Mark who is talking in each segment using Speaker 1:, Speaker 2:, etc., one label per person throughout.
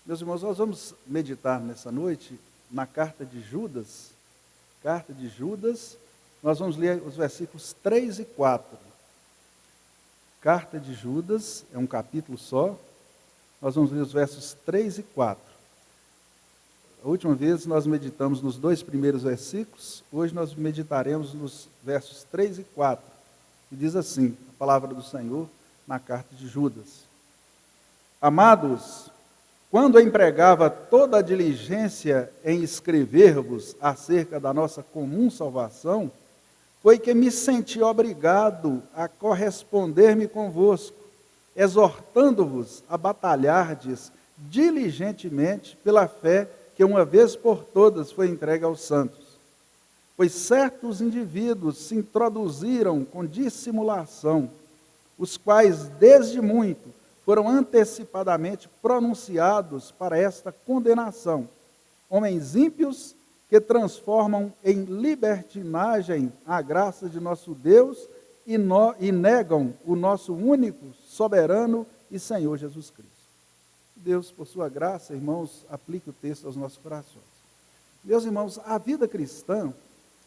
Speaker 1: Meus irmãos, nós vamos meditar nessa noite na carta de Judas. Carta de Judas, nós vamos ler os versículos 3 e 4. Carta de Judas, é um capítulo só. Nós vamos ler os versos 3 e 4. A última vez nós meditamos nos 2 primeiros versículos, hoje nós meditaremos nos versos 3 e 4. E diz assim, a palavra do Senhor na carta de Judas. Amados, quando empregava toda a diligência em escrever-vos acerca da nossa comum salvação, foi que me senti obrigado a corresponder-me convosco, exortando-vos a batalhardes diligentemente pela fé que uma vez por todas foi entregue aos santos. Pois certos indivíduos se introduziram com dissimulação, os quais desde muito foram antecipadamente pronunciados para esta condenação. Homens ímpios que transformam em libertinagem a graça de nosso Deus e negam o nosso único, soberano e Senhor Jesus Cristo. Deus, por sua graça, irmãos, aplique o texto aos nossos corações. Meus irmãos, a vida cristã,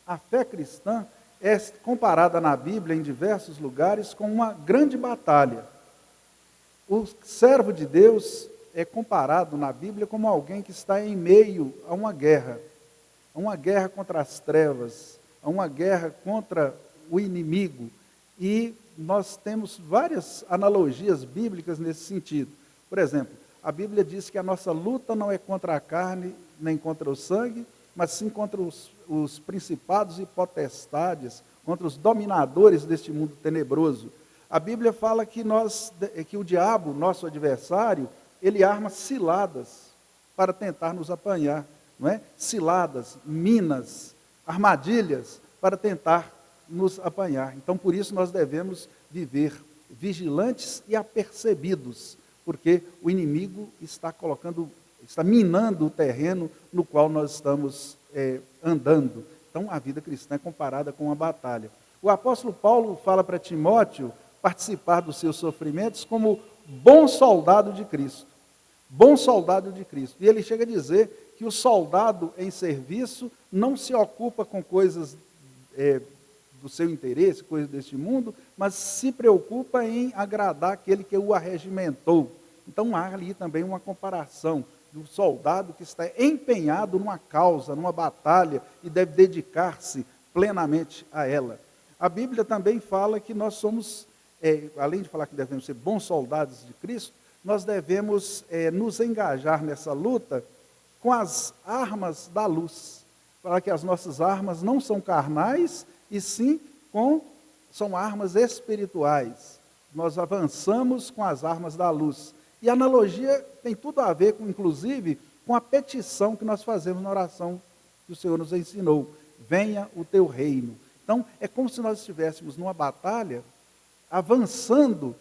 Speaker 1: a fé cristã, é comparada na Bíblia em diversos lugares com uma grande batalha. O servo de Deus é comparado na Bíblia como alguém que está em meio a uma guerra contra as trevas, a uma guerra contra o inimigo. E nós temos várias analogias bíblicas nesse sentido. Por exemplo, a Bíblia diz que a nossa luta não é contra a carne nem contra o sangue, mas sim contra os principados e potestades, contra os dominadores deste mundo tenebroso. A Bíblia fala que o diabo, nosso adversário, ele arma ciladas para tentar nos apanhar, não é? Ciladas, minas, armadilhas para tentar nos apanhar. Então, por isso nós devemos viver vigilantes e apercebidos, porque o inimigo está minando o terreno no qual nós estamos andando. Então, a vida cristã é comparada com uma batalha. O apóstolo Paulo fala para Timóteo participar dos seus sofrimentos como bom soldado de Cristo. Bom soldado de Cristo. E ele chega a dizer que o soldado em serviço não se ocupa com coisas do seu interesse, coisas deste mundo, mas se preocupa em agradar aquele que o arregimentou. Então há ali também uma comparação do soldado que está empenhado numa causa, numa batalha, e deve dedicar-se plenamente a ela. A Bíblia também fala que nós somos, além de falar que devemos ser bons soldados de Cristo, nós devemos nos engajar nessa luta com as armas da luz. Para que as nossas armas não são carnais, e sim são armas espirituais. Nós avançamos com as armas da luz. E a analogia tem tudo a ver, inclusive, com a petição que nós fazemos na oração que o Senhor nos ensinou. Venha o teu reino. Então, é como se nós estivéssemos numa batalha, avançando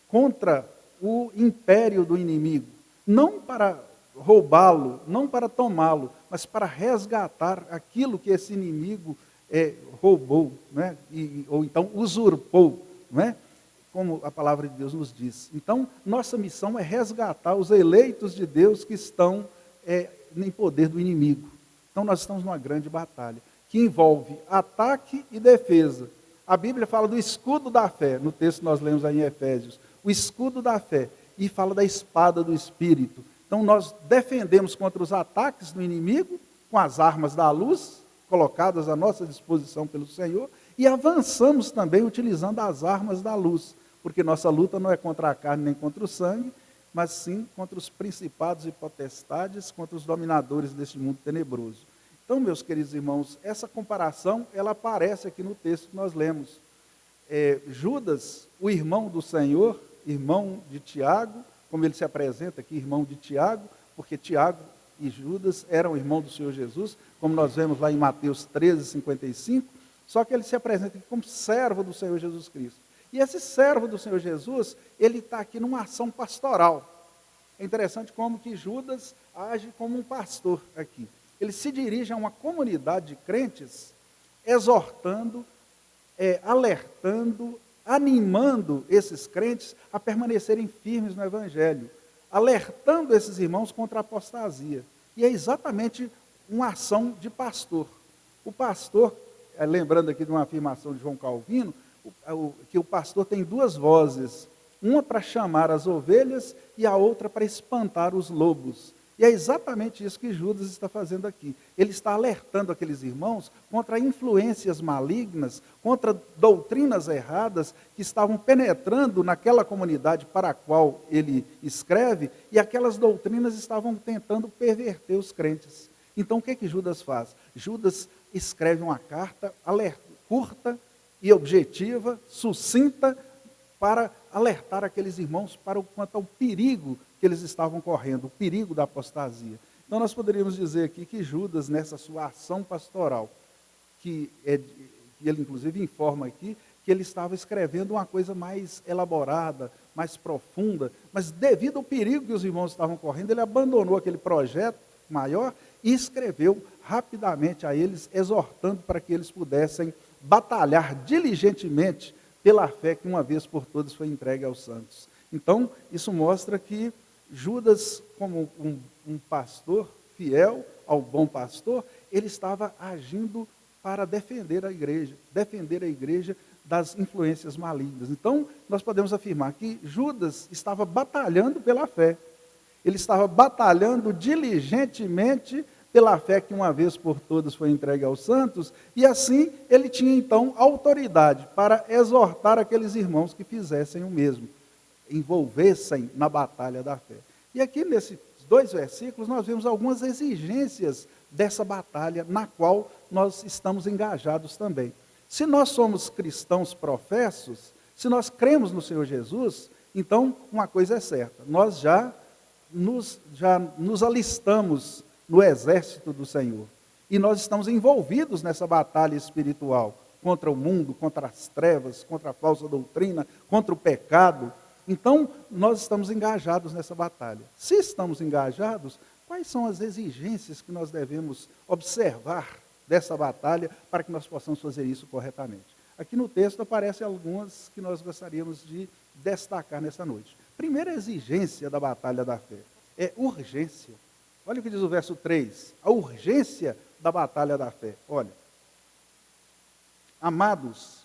Speaker 1: contra o império do inimigo. Não para roubá-lo, não para tomá-lo, mas para resgatar aquilo que esse inimigo roubou, né? Ou então usurpou, não é? Como a palavra de Deus nos diz. Então, nossa missão é resgatar os eleitos de Deus que estão em poder do inimigo. Então, nós estamos numa grande batalha, que envolve ataque e defesa. A Bíblia fala do escudo da fé, no texto que nós lemos aí em Efésios, o escudo da fé, e fala da espada do Espírito. Então, nós defendemos contra os ataques do inimigo, com as armas da luz, colocadas à nossa disposição pelo Senhor, e avançamos também utilizando as armas da luz, porque nossa luta não é contra a carne nem contra o sangue, mas sim contra os principados e potestades, contra os dominadores deste mundo tenebroso. Então, meus queridos irmãos, essa comparação, ela aparece aqui no texto que nós lemos. Judas, o irmão do Senhor, irmão de Tiago, como ele se apresenta aqui, irmão de Tiago, porque Tiago e Judas eram irmãos do Senhor Jesus, como nós vemos lá em Mateus 13, 55, só que ele se apresenta aqui como servo do Senhor Jesus Cristo. E esse servo do Senhor Jesus, ele está aqui numa ação pastoral. É interessante como que Judas age como um pastor aqui. Ele se dirige a uma comunidade de crentes, exortando, alertando, animando esses crentes a permanecerem firmes no Evangelho, alertando esses irmãos contra a apostasia. E é exatamente uma ação de pastor. O pastor, lembrando aqui de uma afirmação de João Calvino, que o pastor tem duas vozes, uma para chamar as ovelhas e a outra para espantar os lobos. E é exatamente isso que Judas está fazendo aqui. Ele está alertando aqueles irmãos contra influências malignas, contra doutrinas erradas que estavam penetrando naquela comunidade para a qual ele escreve, e aquelas doutrinas estavam tentando perverter os crentes. Então o que Judas faz? Judas escreve uma carta curta e objetiva, sucinta, para alertar aqueles irmãos quanto ao perigo que eles estavam correndo, o perigo da apostasia. Então nós poderíamos dizer aqui que Judas, nessa sua ação pastoral, que ele inclusive informa aqui, que ele estava escrevendo uma coisa mais elaborada, mais profunda, mas devido ao perigo que os irmãos estavam correndo, ele abandonou aquele projeto maior e escreveu rapidamente a eles, exortando para que eles pudessem batalhar diligentemente pela fé que uma vez por todas foi entregue aos santos. Então, isso mostra que Judas, como um pastor fiel ao bom pastor, ele estava agindo para defender a igreja das influências malignas. Então, nós podemos afirmar que Judas estava batalhando pela fé. Ele estava batalhando diligentemente pela fé que uma vez por todas foi entregue aos santos, e assim ele tinha então autoridade para exortar aqueles irmãos que fizessem o mesmo, envolvessem na batalha da fé. E aqui nesses 2 versículos nós vemos algumas exigências dessa batalha na qual nós estamos engajados também. Se nós somos cristãos professos, se nós cremos no Senhor Jesus, então uma coisa é certa, nós já nos alistamos no exército do Senhor. E nós estamos envolvidos nessa batalha espiritual, contra o mundo, contra as trevas, contra a falsa doutrina, contra o pecado. Então, nós estamos engajados nessa batalha. Se estamos engajados, quais são as exigências que nós devemos observar dessa batalha para que nós possamos fazer isso corretamente? Aqui no texto aparecem algumas que nós gostaríamos de destacar nessa noite. Primeira exigência da batalha da fé é urgência. Olha o que diz o verso 3, a urgência da batalha da fé. Olha, amados,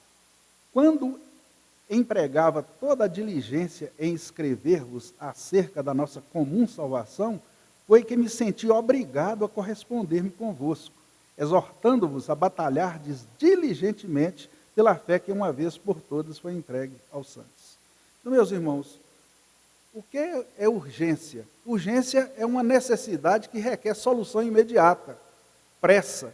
Speaker 1: quando empregava toda a diligência em escrever-vos acerca da nossa comum salvação, foi que me senti obrigado a corresponder-me convosco, exortando-vos a batalhardes diligentemente pela fé que uma vez por todas foi entregue aos santos. Então, meus irmãos, o que é urgência? Urgência é uma necessidade que requer solução imediata, pressa.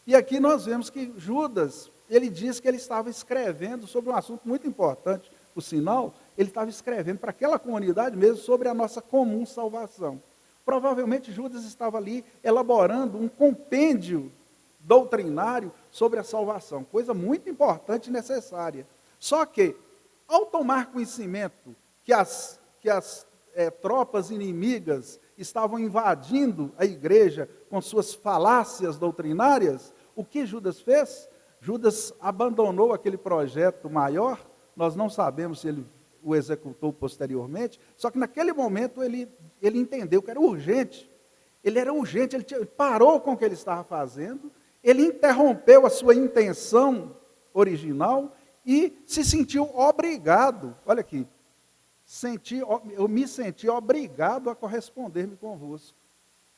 Speaker 1: E aqui nós vemos que Judas, ele diz que ele estava escrevendo sobre um assunto muito importante. Por sinal, ele estava escrevendo para aquela comunidade mesmo sobre a nossa comum salvação. Provavelmente Judas estava ali elaborando um compêndio doutrinário sobre a salvação, coisa muito importante e necessária. Só que, ao tomar conhecimento que as tropas inimigas estavam invadindo a igreja com suas falácias doutrinárias, o que Judas fez? Judas abandonou aquele projeto maior, nós não sabemos se ele o executou posteriormente, só que naquele momento ele entendeu que era urgente, ele parou com o que ele estava fazendo, ele interrompeu a sua intenção original e se sentiu obrigado, olha aqui, eu me senti obrigado a corresponder-me convosco.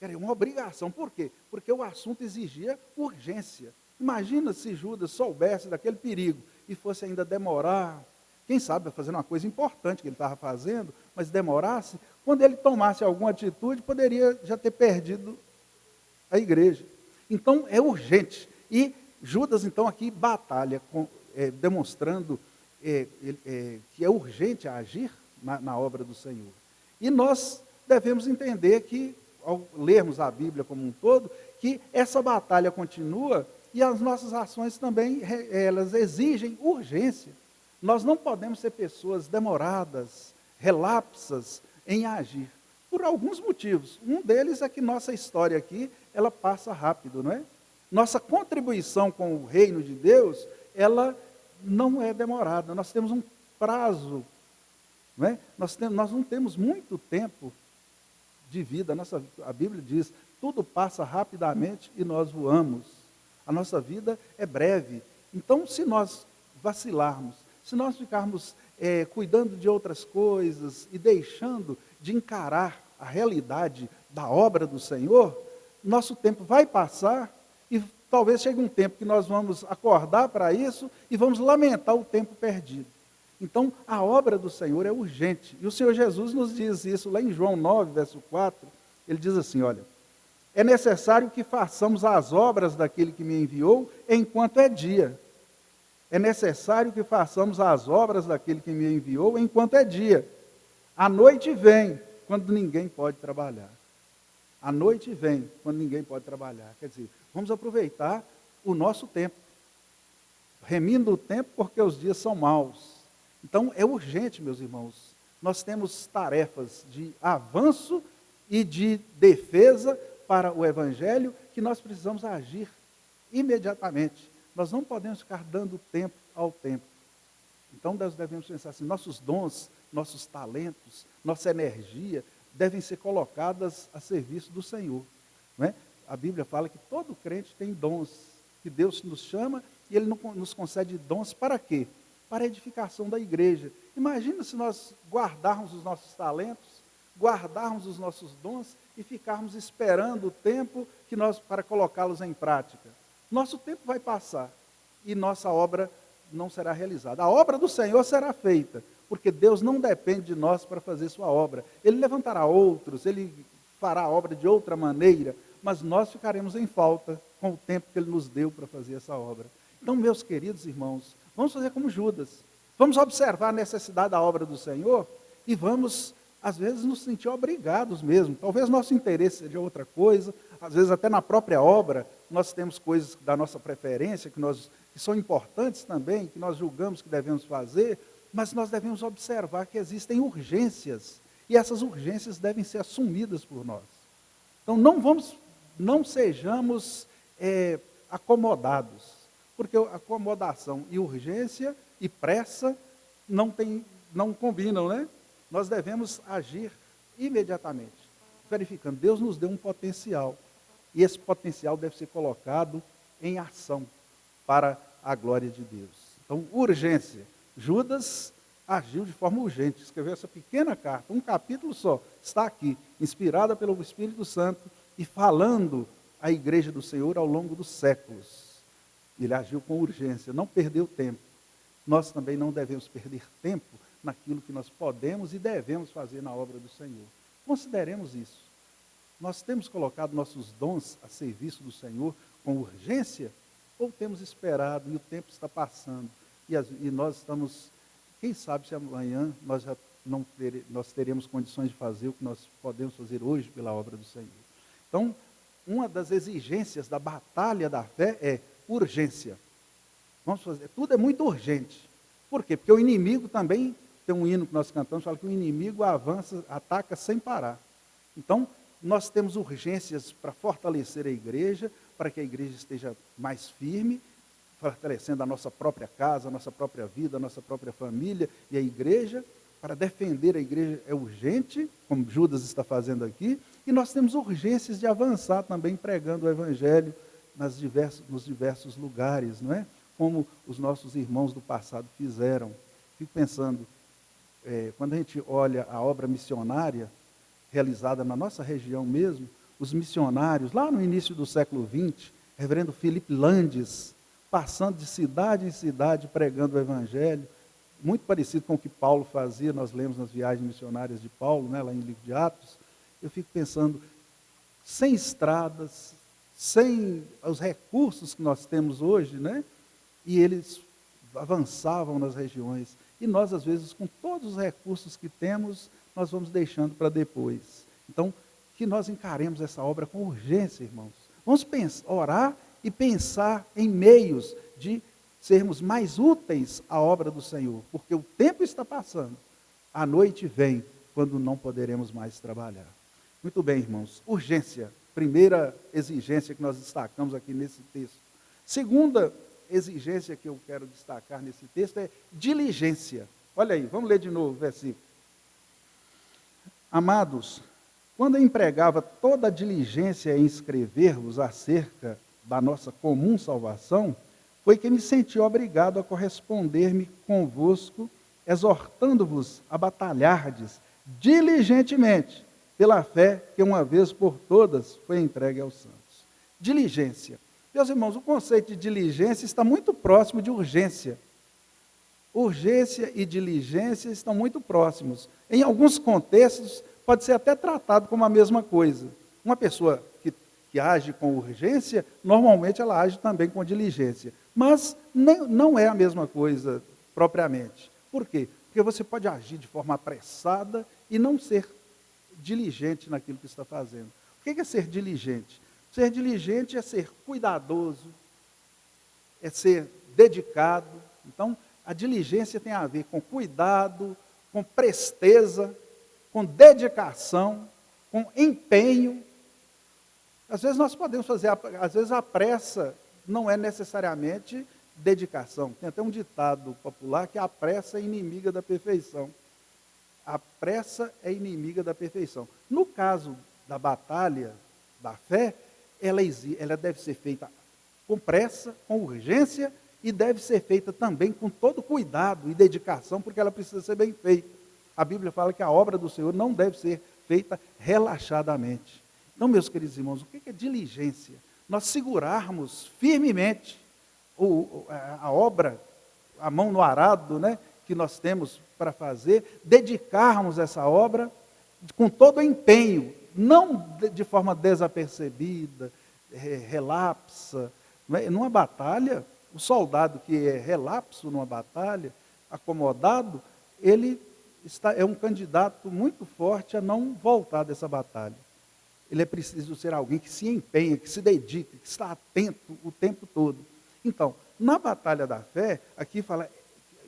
Speaker 1: Era uma obrigação, por quê? Porque o assunto exigia urgência. Imagina se Judas soubesse daquele perigo e fosse ainda demorar, quem sabe fazendo uma coisa importante que ele estava fazendo, mas demorasse, quando ele tomasse alguma atitude, poderia já ter perdido a igreja. Então é urgente. E Judas então aqui batalha, demonstrando que é urgente agir na obra do Senhor. E nós devemos entender que, ao lermos a Bíblia como um todo, que essa batalha continua e as nossas ações também, elas exigem urgência. Nós não podemos ser pessoas demoradas, relapsas em agir, por alguns motivos. Um deles é que nossa história aqui, ela passa rápido, não é? Nossa contribuição com o reino de Deus, ela não é demorada. Nós temos um prazo não é? Nós não temos muito tempo de vida. A Bíblia diz, tudo passa rapidamente e nós voamos. A nossa vida é breve. Então, se nós vacilarmos, se nós ficarmos cuidando de outras coisas e deixando de encarar a realidade da obra do Senhor, nosso tempo vai passar e talvez chegue um tempo que nós vamos acordar para isso e vamos lamentar o tempo perdido. Então, a obra do Senhor é urgente. E o Senhor Jesus nos diz isso lá em João 9, verso 4. Ele diz assim, olha, é necessário que façamos as obras daquele que me enviou enquanto é dia. É necessário que façamos as obras daquele que me enviou enquanto é dia. A noite vem, quando ninguém pode trabalhar. A noite vem, quando ninguém pode trabalhar. Quer dizer, vamos aproveitar o nosso tempo. Remindo o tempo porque os dias são maus. Então, é urgente, meus irmãos. Nós temos tarefas de avanço e de defesa para o Evangelho que nós precisamos agir imediatamente. Nós não podemos ficar dando tempo ao tempo. Então, nós devemos pensar assim, nossos dons, nossos talentos, nossa energia devem ser colocadas a serviço do Senhor. Não é? A Bíblia fala que todo crente tem dons, que Deus nos chama e Ele nos concede dons para quê? Para a edificação da igreja. Imagina se nós guardarmos os nossos talentos, guardarmos os nossos dons e ficarmos esperando o tempo para colocá-los em prática. Nosso tempo vai passar e nossa obra não será realizada. A obra do Senhor será feita, porque Deus não depende de nós para fazer sua obra. Ele levantará outros, Ele fará a obra de outra maneira, mas nós ficaremos em falta com o tempo que Ele nos deu para fazer essa obra. Então, meus queridos irmãos, vamos fazer como Judas. Vamos observar a necessidade da obra do Senhor e vamos, às vezes, nos sentir obrigados mesmo. Talvez nosso interesse seja outra coisa, às vezes até na própria obra nós temos coisas da nossa preferência que são importantes também, que nós julgamos que devemos fazer, mas nós devemos observar que existem urgências e essas urgências devem ser assumidas por nós. Então não sejamos acomodados, porque acomodação e urgência e pressa não combinam, né? Nós devemos agir imediatamente, verificando. Deus nos deu um potencial, e esse potencial deve ser colocado em ação para a glória de Deus. Então, urgência. Judas agiu de forma urgente, escreveu essa pequena carta, um capítulo só, está aqui, inspirada pelo Espírito Santo e falando à igreja do Senhor ao longo dos séculos. Ele agiu com urgência, não perdeu tempo. Nós também não devemos perder tempo naquilo que nós podemos e devemos fazer na obra do Senhor. Consideremos isso. Nós temos colocado nossos dons a serviço do Senhor com urgência ou temos esperado e o tempo está passando e nós estamos, quem sabe se amanhã nós teremos condições de fazer o que nós podemos fazer hoje pela obra do Senhor. Então, uma das exigências da batalha da fé é urgência. Vamos fazer, tudo é muito urgente. Por quê? Porque o inimigo também, tem um hino que nós cantamos, fala que o inimigo avança, ataca sem parar. Então, nós temos urgências para fortalecer a igreja, para que a igreja esteja mais firme, fortalecendo a nossa própria casa, a nossa própria vida, a nossa própria família e a igreja. Para defender a igreja é urgente, como Judas está fazendo aqui, e nós temos urgências de avançar também pregando o evangelho nos diversos lugares, não é? Como os nossos irmãos do passado fizeram. Fico pensando, quando a gente olha a obra missionária realizada na nossa região mesmo, os missionários, lá no início do século XX, reverendo Felipe Landes, passando de cidade em cidade pregando o evangelho, muito parecido com o que Paulo fazia, nós lemos nas viagens missionárias de Paulo, né, lá em livro de Atos. Eu fico pensando, sem estradas, sem os recursos que nós temos hoje, né, e eles avançavam nas regiões. E nós, às vezes, com todos os recursos que temos, nós vamos deixando para depois. Então, que nós encaremos essa obra com urgência, irmãos. Vamos orar e pensar em meios de sermos mais úteis à obra do Senhor, porque o tempo está passando. A noite vem, quando não poderemos mais trabalhar. Muito bem, irmãos. Urgência. Primeira exigência que nós destacamos aqui nesse texto. Segunda exigência que eu quero destacar nesse texto é diligência. Olha aí, vamos ler de novo o versículo. Amados, quando eu empregava toda a diligência em escrever-vos acerca da nossa comum salvação, foi que me senti obrigado a corresponder-me convosco, exortando-vos a batalhardes diligentemente pela fé que uma vez por todas foi entregue aos santos. Diligência. Meus irmãos, o conceito de diligência está muito próximo de urgência. Urgência e diligência estão muito próximos. Em alguns contextos, pode ser até tratado como a mesma coisa. Uma pessoa que age com urgência, normalmente ela age também com diligência. Mas não é a mesma coisa propriamente. Por quê? Porque você pode agir de forma apressada e não ser diligente naquilo que está fazendo. O que é ser diligente? Ser diligente é ser cuidadoso, é ser dedicado. Então, a diligência tem a ver com cuidado, com presteza, com dedicação, com empenho. Às vezes nós podemos fazer, às vezes a pressa não é necessariamente dedicação. Tem até um ditado popular que a pressa é inimiga da perfeição. A pressa é inimiga da perfeição. No caso da batalha da fé, ela deve ser feita com pressa, com urgência, e deve ser feita também com todo cuidado e dedicação, porque ela precisa ser bem feita. A Bíblia fala que a obra do Senhor não deve ser feita relaxadamente. Então, meus queridos irmãos, o que é diligência? Nós segurarmos firmemente a obra, a mão no arado, né, que nós temos para fazer, dedicarmos essa obra com todo o empenho, não de forma desapercebida, relapsa. Numa batalha, o soldado que é relapso numa batalha, acomodado, ele é um candidato muito forte a não voltar dessa batalha. Ele é preciso ser alguém que se empenha, que se dedica, que está atento o tempo todo. Então, na batalha da fé, aqui fala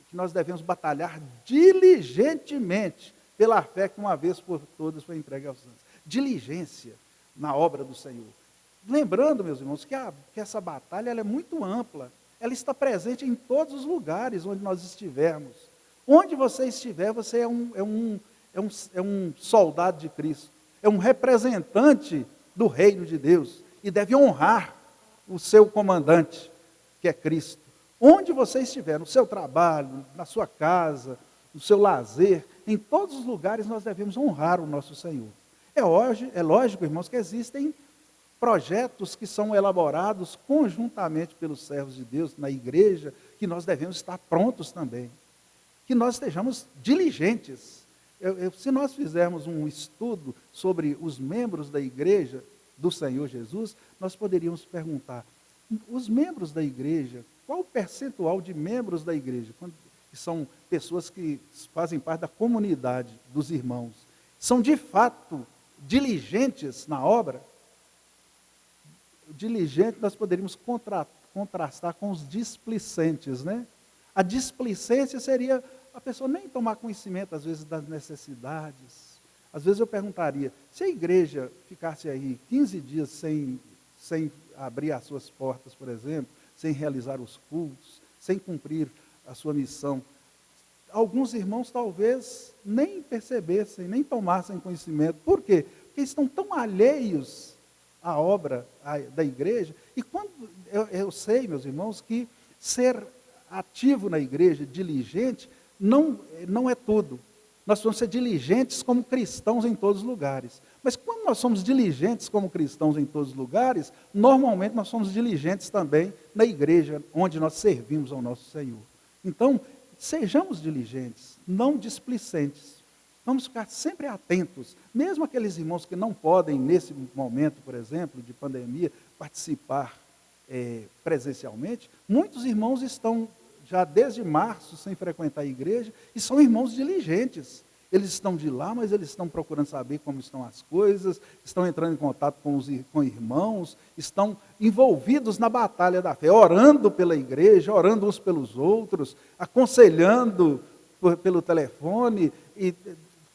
Speaker 1: que nós devemos batalhar diligentemente pela fé que uma vez por todas foi entregue aos santos. Diligência na obra do Senhor. Lembrando, meus irmãos, que essa batalha ela é muito ampla. Ela está presente em todos os lugares onde nós estivermos. Onde você estiver, você é um soldado de Cristo. É um representante do reino de Deus. E deve honrar o seu comandante, que é Cristo. Onde você estiver, no seu trabalho, na sua casa, no seu lazer, em todos os lugares nós devemos honrar o nosso Senhor. É lógico, irmãos, que existem projetos que são elaborados conjuntamente pelos servos de Deus na igreja, que nós devemos estar prontos também. Que nós estejamos diligentes. Se nós fizermos um estudo sobre os membros da igreja do Senhor Jesus, nós poderíamos perguntar, os membros da igreja, qual o percentual de membros da igreja, que são pessoas que fazem parte da comunidade dos irmãos, são de fato diligentes na obra? Diligente nós poderíamos contrastar com os displicentes, né? A displicência seria a pessoa nem tomar conhecimento, às vezes, das necessidades. Às vezes eu perguntaria, se a igreja ficasse aí 15 dias sem abrir as suas portas, por exemplo, sem realizar os cultos, sem cumprir a sua missão, alguns irmãos talvez nem percebessem, nem tomassem conhecimento. Por quê? Porque estão tão alheios à obra da igreja. E quando eu sei, meus irmãos, que ser ativo na igreja, diligente, não é tudo. Nós vamos ser diligentes como cristãos em todos os lugares. Mas quando nós somos diligentes como cristãos em todos os lugares, normalmente nós somos diligentes também na igreja onde nós servimos ao nosso Senhor. Então, sejamos diligentes, não displicentes. Vamos ficar sempre atentos. Mesmo aqueles irmãos que não podem, nesse momento, por exemplo, de pandemia, participar presencialmente, muitos irmãos estão já desde março sem frequentar a igreja, e são irmãos diligentes. Eles estão de lá, mas eles estão procurando saber como estão as coisas, estão entrando em contato com irmãos, estão envolvidos na batalha da fé, orando pela igreja, orando uns pelos outros, aconselhando pelo telefone, e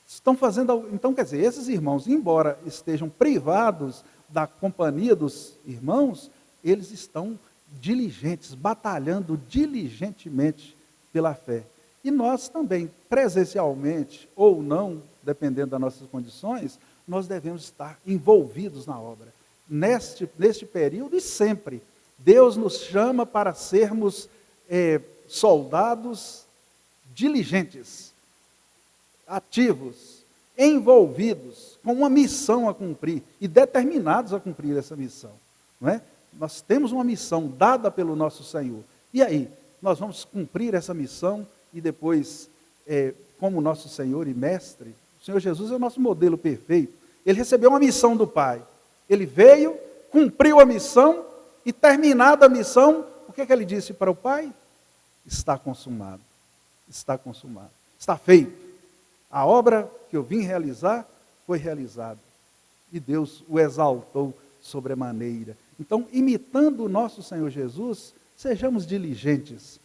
Speaker 1: estão fazendo... Então, quer dizer, esses irmãos, embora estejam privados da companhia dos irmãos, eles estão diligentes, batalhando diligentemente pela fé. E nós também, presencialmente ou não, dependendo das nossas condições, nós devemos estar envolvidos na obra. Neste período e sempre, Deus nos chama para sermos soldados diligentes, ativos, envolvidos, com uma missão a cumprir e determinados a cumprir essa missão. Não é? Nós temos uma missão dada pelo nosso Senhor. E aí, nós vamos cumprir essa missão e depois, como nosso Senhor e Mestre, o Senhor Jesus é o nosso modelo perfeito. Ele recebeu uma missão do Pai. Ele veio, cumpriu a missão e, terminada a missão, o que ele disse para o Pai? Está consumado. Está consumado. Está feito. A obra que eu vim realizar foi realizada. E Deus o exaltou sobremaneira. Então, imitando o nosso Senhor Jesus, sejamos diligentes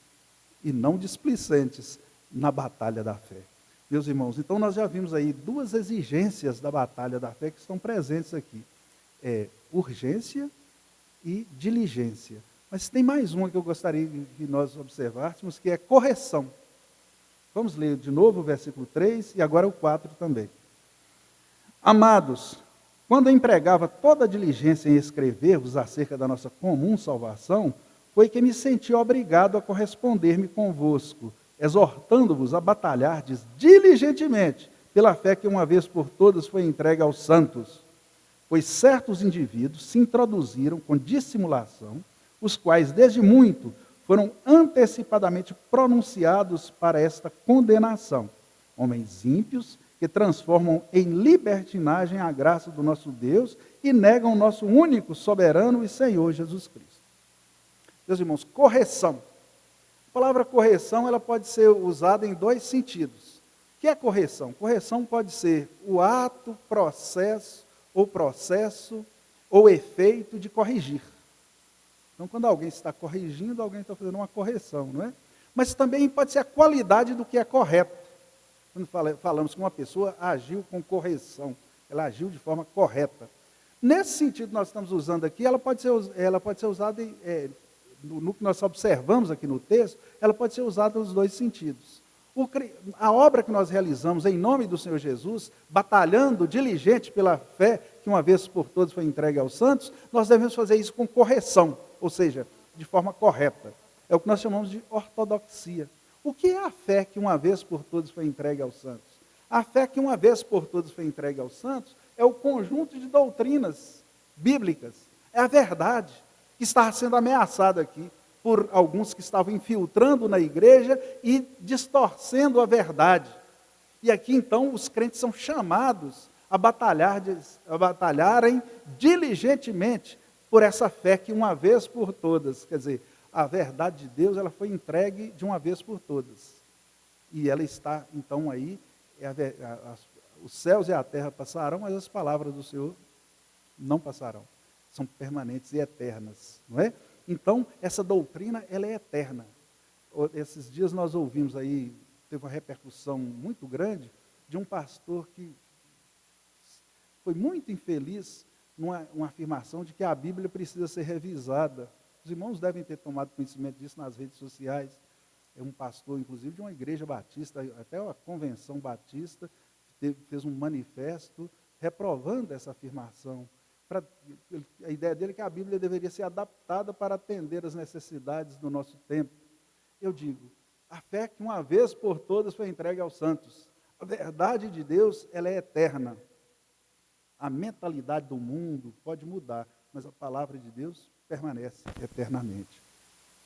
Speaker 1: e não displicentes na batalha da fé. Meus irmãos, então nós já vimos aí duas exigências da batalha da fé que estão presentes aqui. Urgência e diligência. Mas tem mais uma que eu gostaria que nós observássemos, que é correção. Vamos ler de novo o versículo 3 e agora o 4 também. Amados, quando eu empregava toda a diligência em escrever-vos acerca da nossa comum salvação, foi que me senti obrigado a corresponder-me convosco, exortando-vos a batalhardes diligentemente pela fé que uma vez por todas foi entregue aos santos. Pois certos indivíduos se introduziram com dissimulação, os quais desde muito foram antecipadamente pronunciados para esta condenação. Homens ímpios que transformam em libertinagem a graça do nosso Deus e negam o nosso único, soberano e Senhor Jesus Cristo. Meus irmãos, correção. A palavra correção ela pode ser usada em dois sentidos. O que é correção? Correção pode ser o ato, processo ou efeito de corrigir. Então, quando alguém está corrigindo, alguém está fazendo uma correção, não é? Mas também pode ser a qualidade do que é correto. Quando falamos que uma pessoa agiu com correção, ela agiu de forma correta. Nesse sentido que nós estamos usando aqui, ela pode ser usada no que nós observamos aqui no texto, ela pode ser usada nos dois sentidos. A obra que nós realizamos em nome do Senhor Jesus, batalhando diligente pela fé que uma vez por todas foi entregue aos santos, nós devemos fazer isso com correção, ou seja, de forma correta. É o que nós chamamos de ortodoxia. O que é a fé que uma vez por todas foi entregue aos santos? A fé que uma vez por todas foi entregue aos santos é o conjunto de doutrinas bíblicas. É a verdade que está sendo ameaçada aqui por alguns que estavam infiltrando na igreja e distorcendo a verdade. E aqui então os crentes são chamados a batalharem diligentemente por essa fé que uma vez por todas, quer dizer, a verdade de Deus ela foi entregue de uma vez por todas. E ela está então aí, os céus e a terra passarão, mas as palavras do Senhor não passarão. São permanentes e eternas, não é? Então, essa doutrina, ela é eterna. Esses dias nós ouvimos aí, teve uma repercussão muito grande, de um pastor que foi muito infeliz numa afirmação de que a Bíblia precisa ser revisada. Os irmãos devem ter tomado conhecimento disso nas redes sociais. É um pastor, inclusive, de uma igreja batista, até uma convenção batista, fez um manifesto reprovando essa afirmação. A ideia dele é que a Bíblia deveria ser adaptada para atender as necessidades do nosso tempo. Eu digo, a fé que uma vez por todas foi entregue aos santos. A verdade de Deus, ela é eterna. A mentalidade do mundo pode mudar, mas a palavra de Deus permanece eternamente.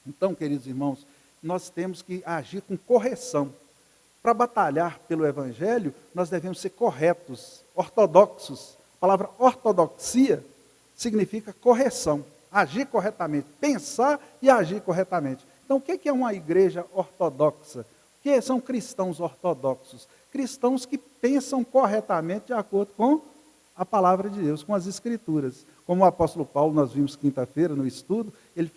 Speaker 1: Então, queridos irmãos, nós temos que agir com correção. Para batalhar pelo Evangelho, nós devemos ser corretos, ortodoxos. A palavra ortodoxia significa correção, agir corretamente, pensar e agir corretamente. Então, o que é uma igreja ortodoxa? O que são cristãos ortodoxos? Cristãos que pensam corretamente de acordo com a palavra de Deus, com as Escrituras. Como o apóstolo Paulo, nós vimos quinta-feira no estudo, ele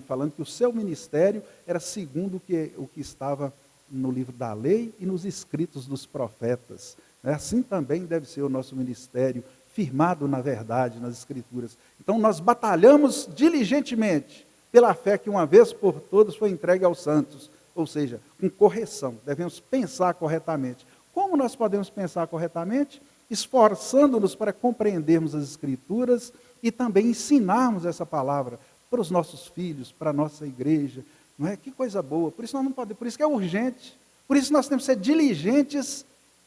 Speaker 1: falando que o seu ministério era segundo o que estava no livro da lei e nos escritos dos profetas. Assim também deve ser o nosso ministério, firmado na verdade, nas Escrituras. Então nós batalhamos diligentemente pela fé que uma vez por todas foi entregue aos santos. ou seja, com correção, devemos pensar corretamente. Como nós podemos pensar corretamente? Esforçando-nos para compreendermos as Escrituras e também ensinarmos essa palavra para os nossos filhos, para a nossa igreja. Não é? Que coisa boa. Por isso nós não podemos, por isso que é urgente. Por isso nós temos que ser diligentes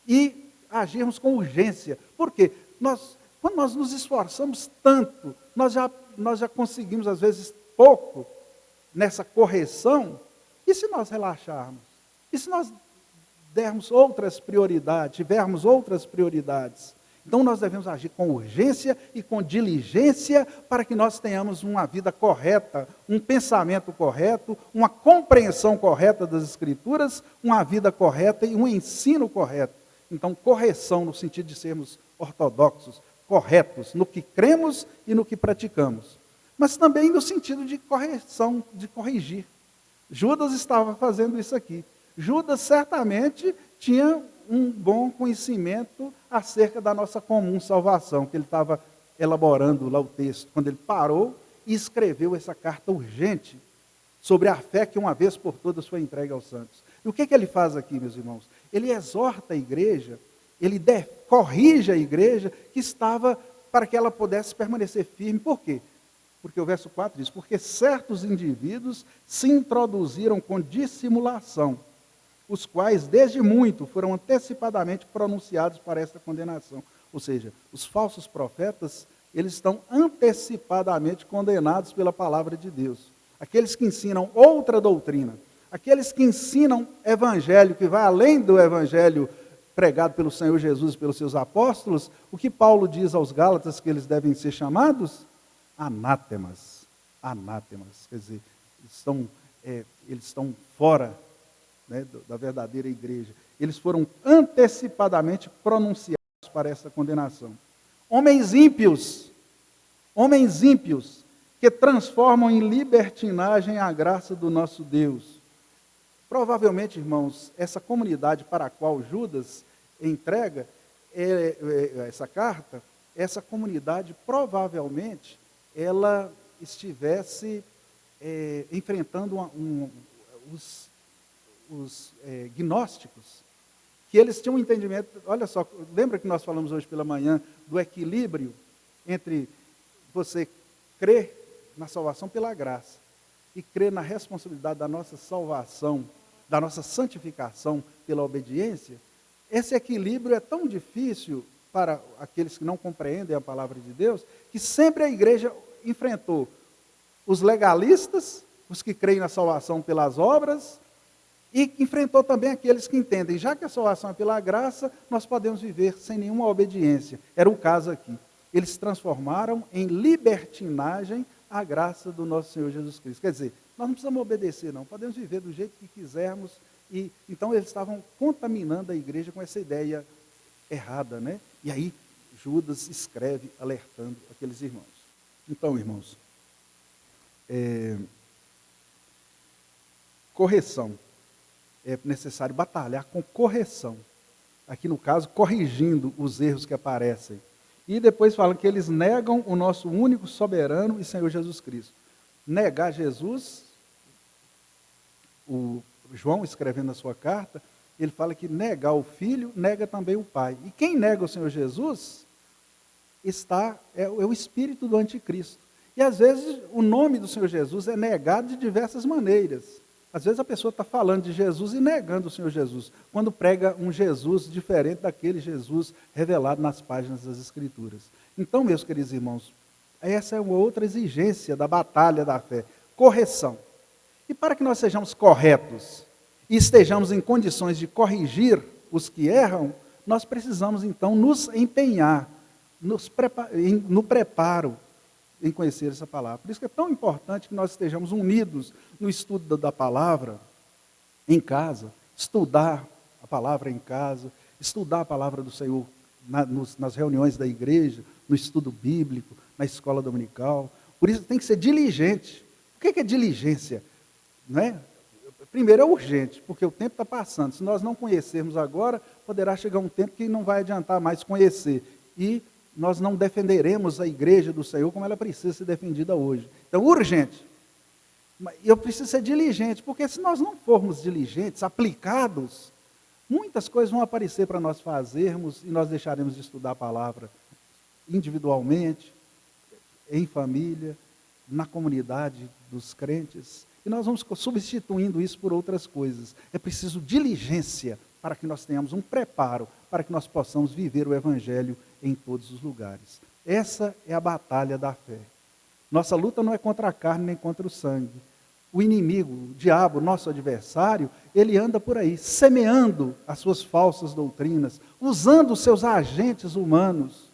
Speaker 1: e agirmos com urgência. Por quê? Quando nós nos esforçamos tanto, nós já conseguimos, às vezes, pouco nessa correção. E se nós relaxarmos? E se nós dermos outras prioridades, tivermos outras prioridades? Então nós devemos agir com urgência e com diligência para que nós tenhamos uma vida correta, um pensamento correto, uma compreensão correta das Escrituras, uma vida correta e um ensino correto. Então, correção no sentido de sermos ortodoxos, corretos no que cremos e no que praticamos. Mas também no sentido de correção, de corrigir. Judas estava fazendo isso aqui. Judas certamente tinha um bom conhecimento acerca da nossa comum salvação, que ele estava elaborando lá o texto, quando ele parou e escreveu essa carta urgente sobre a fé que uma vez por todas foi entregue aos santos. E o que ele faz aqui, meus irmãos? Ele exorta a igreja, ele corrige a igreja que estava para que ela pudesse permanecer firme. Por quê? Porque o verso 4 diz, porque certos indivíduos se introduziram com dissimulação, os quais desde muito foram antecipadamente pronunciados para esta condenação. Ou seja, os falsos profetas, eles estão antecipadamente condenados pela palavra de Deus. Aqueles que ensinam outra doutrina, aqueles que ensinam evangelho, que vai além do evangelho pregado pelo Senhor Jesus e pelos seus apóstolos, o que Paulo diz aos Gálatas que eles devem ser chamados? Anátemas. Anátemas. Quer dizer, eles estão fora, né, da verdadeira igreja. Eles foram antecipadamente pronunciados para essa condenação. Homens ímpios que transformam em libertinagem a graça do nosso Deus. Provavelmente, irmãos, essa comunidade para a qual Judas entrega essa carta, essa comunidade provavelmente ela estivesse enfrentando os gnósticos, que eles tinham um entendimento, olha só, lembra que nós falamos hoje pela manhã do equilíbrio entre você crer na salvação pela graça e crer na responsabilidade da nossa salvação, da nossa santificação pela obediência? Esse equilíbrio é tão difícil para aqueles que não compreendem a palavra de Deus, que sempre a igreja enfrentou os legalistas, os que creem na salvação pelas obras, e enfrentou também aqueles que entendem, já que a salvação é pela graça, nós podemos viver sem nenhuma obediência. Era o caso aqui. Eles transformaram em libertinagem a graça do nosso Senhor Jesus Cristo. Quer dizer, nós não precisamos obedecer, não. Podemos viver do jeito que quisermos. E então eles estavam contaminando a igreja com essa ideia errada, né? E aí Judas escreve alertando aqueles irmãos. Então, irmãos, correção. É necessário batalhar com correção. Aqui no caso, corrigindo os erros que aparecem. E depois falam que eles negam o nosso único soberano e Senhor Jesus Cristo. Negar Jesus, o João escrevendo a sua carta, ele fala que negar o Filho, nega também o Pai. E quem nega o Senhor Jesus é o espírito do anticristo. E às vezes o nome do Senhor Jesus é negado de diversas maneiras. Às vezes a pessoa está falando de Jesus e negando o Senhor Jesus, quando prega um Jesus diferente daquele Jesus revelado nas páginas das Escrituras. Então, meus queridos irmãos, essa é uma outra exigência da batalha da fé, correção. E para que nós sejamos corretos e estejamos em condições de corrigir os que erram, nós precisamos então nos empenhar no preparo em conhecer essa palavra. Por isso que é tão importante que nós estejamos unidos no estudo da palavra em casa, estudar a palavra em casa, estudar a palavra do Senhor nas reuniões da igreja, no estudo bíblico, na escola dominical. Por isso tem que ser diligente. O que é diligência? Não é? Primeiro é urgente, porque o tempo está passando. Se nós não conhecermos agora, poderá chegar um tempo que não vai adiantar mais conhecer. E nós não defenderemos a igreja do Senhor como ela precisa ser defendida hoje. Então, urgente. Eu preciso ser diligente, porque se nós não formos diligentes, aplicados, muitas coisas vão aparecer para nós fazermos e nós deixaremos de estudar a palavra individualmente, em família, na comunidade dos crentes. E nós vamos substituindo isso por outras coisas. É preciso diligência para que nós tenhamos um preparo, para que nós possamos viver o Evangelho em todos os lugares. Essa é a batalha da fé. Nossa luta não é contra a carne nem contra o sangue. O inimigo, o diabo, nosso adversário, ele anda por aí, semeando as suas falsas doutrinas, usando os seus agentes humanos.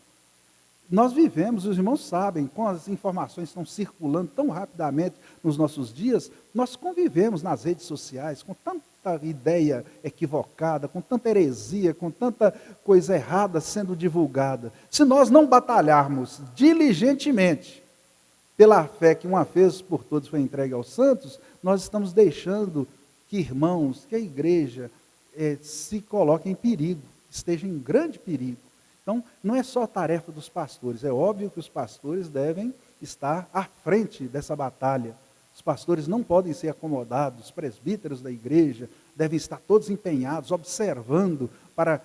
Speaker 1: Nós vivemos, os irmãos sabem, com as informações que estão circulando tão rapidamente nos nossos dias, nós convivemos nas redes sociais com tanta ideia equivocada, com tanta heresia, com tanta coisa errada sendo divulgada. Se nós não batalharmos diligentemente pela fé que uma vez por todos foi entregue aos santos, nós estamos deixando que irmãos, que a igreja se coloque em perigo, esteja em grande perigo. Então, não é só a tarefa dos pastores, é óbvio que os pastores devem estar à frente dessa batalha. Os pastores não podem ser acomodados, os presbíteros da igreja devem estar todos empenhados, observando, para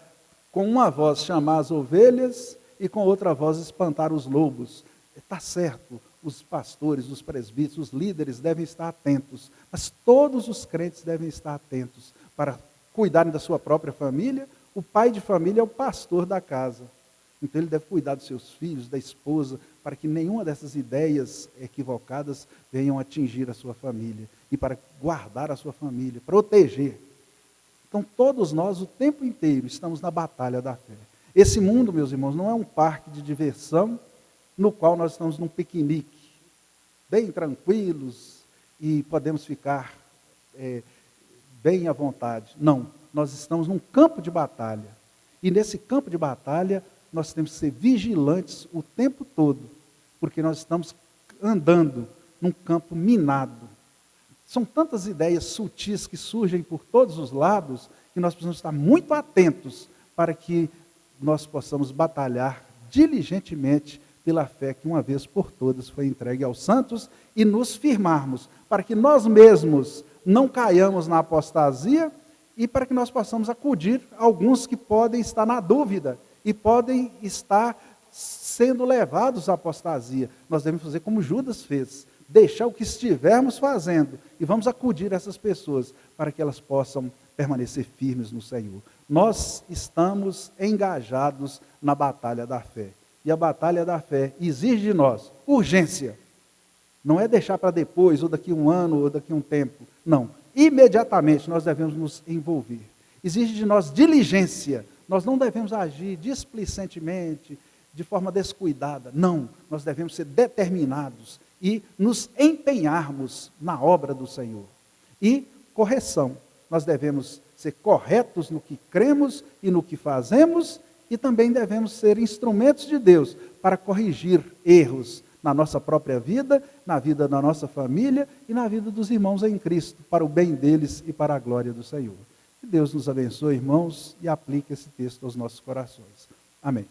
Speaker 1: com uma voz chamar as ovelhas e com outra voz espantar os lobos. Está certo, os pastores, os presbíteros, os líderes devem estar atentos, mas todos os crentes devem estar atentos para cuidarem da sua própria família. O pai de família é o pastor da casa. Então ele deve cuidar dos seus filhos, da esposa, para que nenhuma dessas ideias equivocadas venham atingir a sua família. E para guardar a sua família, proteger. Então todos nós, o tempo inteiro, estamos na batalha da fé. Esse mundo, meus irmãos, não é um parque de diversão no qual nós estamos num piquenique, bem tranquilos e podemos ficar bem à vontade. Não. Nós estamos num campo de batalha. E nesse campo de batalha, nós temos que ser vigilantes o tempo todo, porque nós estamos andando num campo minado. São tantas ideias sutis que surgem por todos os lados, que nós precisamos estar muito atentos para que nós possamos batalhar diligentemente pela fé que uma vez por todas foi entregue aos santos e nos firmarmos, para que nós mesmos não caiamos na apostasia, e para que nós possamos acudir a alguns que podem estar na dúvida e podem estar sendo levados à apostasia. Nós devemos fazer como Judas fez, deixar o que estivermos fazendo e vamos acudir essas pessoas para que elas possam permanecer firmes no Senhor. Nós estamos engajados na batalha da fé. E a batalha da fé exige de nós urgência. Não é deixar para depois, ou daqui a um ano, ou daqui a um tempo. Não. Imediatamente nós devemos nos envolver. Exige de nós diligência. Nós não devemos agir displicentemente, de forma descuidada. Não, nós devemos ser determinados e nos empenharmos na obra do Senhor. E correção. Nós devemos ser corretos no que cremos e no que fazemos, e também devemos ser instrumentos de Deus para corrigir erros na nossa própria vida, na vida da nossa família e na vida dos irmãos em Cristo, para o bem deles e para a glória do Senhor. Que Deus nos abençoe, irmãos, e aplique esse texto aos nossos corações. Amém.